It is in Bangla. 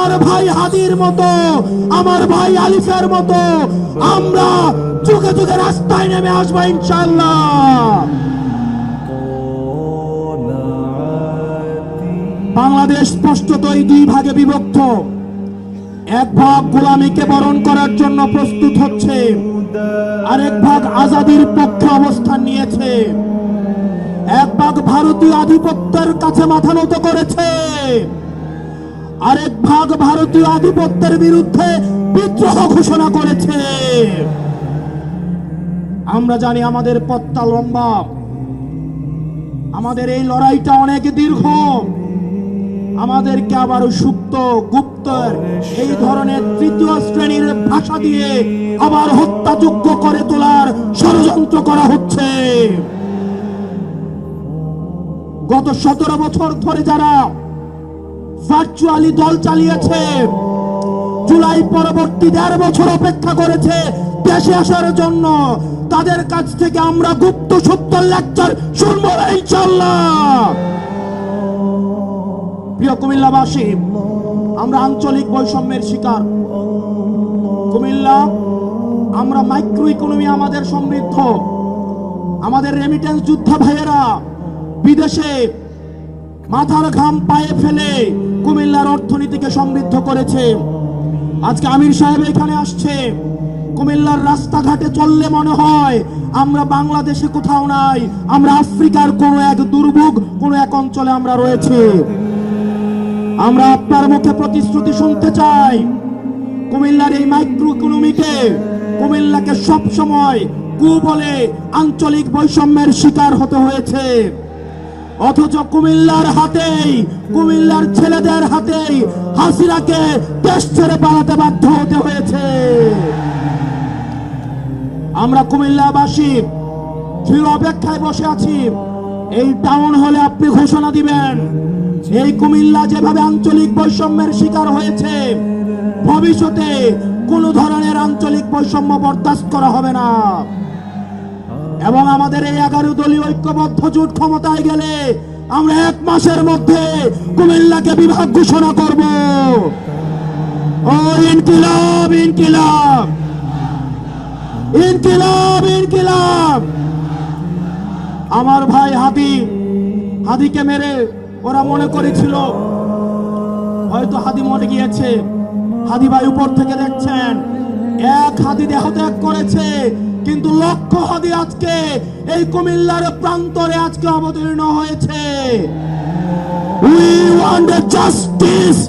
আমার ভাই হাদির মতো, আমার ভাই আলিফের মতো আমরা যুগে যুগে রাস্তায় নেমে আসবো ইনশাআল্লাহ। বাংলাদেশ স্পষ্টতই দুই ভাগে বিভক্ত। এক ভাগ গোলামীকে বরণ করার জন্য প্রস্তুত হচ্ছে, আরেক ভাগ আজাদির পক্ষে অবস্থান নিয়েছে। এক ভাগ ভারতীয় আধিপত্যের কাছে মাথা নত করেছে, আরেক ভাগ ভারতীয় আধিপত্যের বিরুদ্ধে বিদ্রোহ ঘোষণা করেছে। আমরা জানি আমাদের পথটা লম্বা, আমাদের এই লড়াইটা অনেক দীর্ঘ। আমাদেরকে আবার সুপ্ত গুপ্তর এই ধরনের তৃতীয় শ্রেণীর ভাষা দিয়ে আবার হত্যাযোগ্য করে তোলার ষড়যন্ত্র করা হচ্ছে। গত 17 বছর ধরে যারা ভার্চুয়ালি দল চালিয়েছে, জুলাই পরবর্তী 1.5 বছর অপেক্ষা করেছে দেশে আসার জন্য, তাদের কাছ থেকে আমরা গুপ্ত সত্য লেকচার শুনবো ইনশাআল্লাহ। প্রিয় কুমিল্লাবাসী, আমরা আঞ্চলিক বৈষম্যের শিকার। কুমিল্লা, আমরা মাইক্রো ইকোনমি আমাদের সমৃদ্ধ। আমাদের রেমিটেন্স যোদ্ধা ভাইয়েরা বিদেশে মাথার ঘাম পায়ে ফেলে কুমিল্লার অর্থনীতিকে সমৃদ্ধ করেছে। আজকে আমির সাহেব এখানে আসছে, কুমিল্লার রাস্তাঘাটে চললে মনে হয় আমরা বাংলাদেশে কোথাও নাই, আমরা আফ্রিকার কোন এক দুর্ভোগ কোন এক অঞ্চলে আমরা রয়েছে। আমরা আপনার মুখে প্রতিশ্রুতি শুনতে চাই, কুমিল্লার এই মাইক্রো ইকোনমিকে, কুমিল্লাকে সব সময় বলে আঞ্চলিক বৈষম্যের শিকার হতে হয়েছে। অথচ কুমিল্লার হাতেই, কুমিল্লার ছেলেদের হাতেই হাসিনাকে দেশ ছেড়ে পালাতে বাধ্য হতে হয়েছে। আমরা কুমিল্লাবাসী চির অপেক্ষায় বসে আছি, এই টাউন হলে আপনি ঘোষণা দিবেন এই কুমিল্লা যেভাবে আঞ্চলিক বৈষম্যের শিকার হয়েছে, ভবিষ্যতে কোন ধরনের আঞ্চলিক বৈষম্য বরদাস্ত করা হবে না। এবং আমাদের এই 11 দলীয় ঐক্যবদ্ধ জোট ক্ষমতায় গেলে আমরা 1 মাসের মধ্যে কুমিল্লাকে বিভাগ ঘোষণা করব। ও ইনকিলাব, ইনকিলাব, ইনকিলাব, ইনকিলাব। আমার ভাই হাদিকে মেরে ওরা মনে করেছিল হয়তো হাদি মরে গিয়েছে। হাদি ভাই উপর থেকে দেখছেন, 1 হাদি দেহত্যাগ করেছে, কিন্তু লক্ষ হাদি আজকে এই কুমিল্লার প্রান্তরে আজকে অবতীর্ণ হয়েছে। We want justice.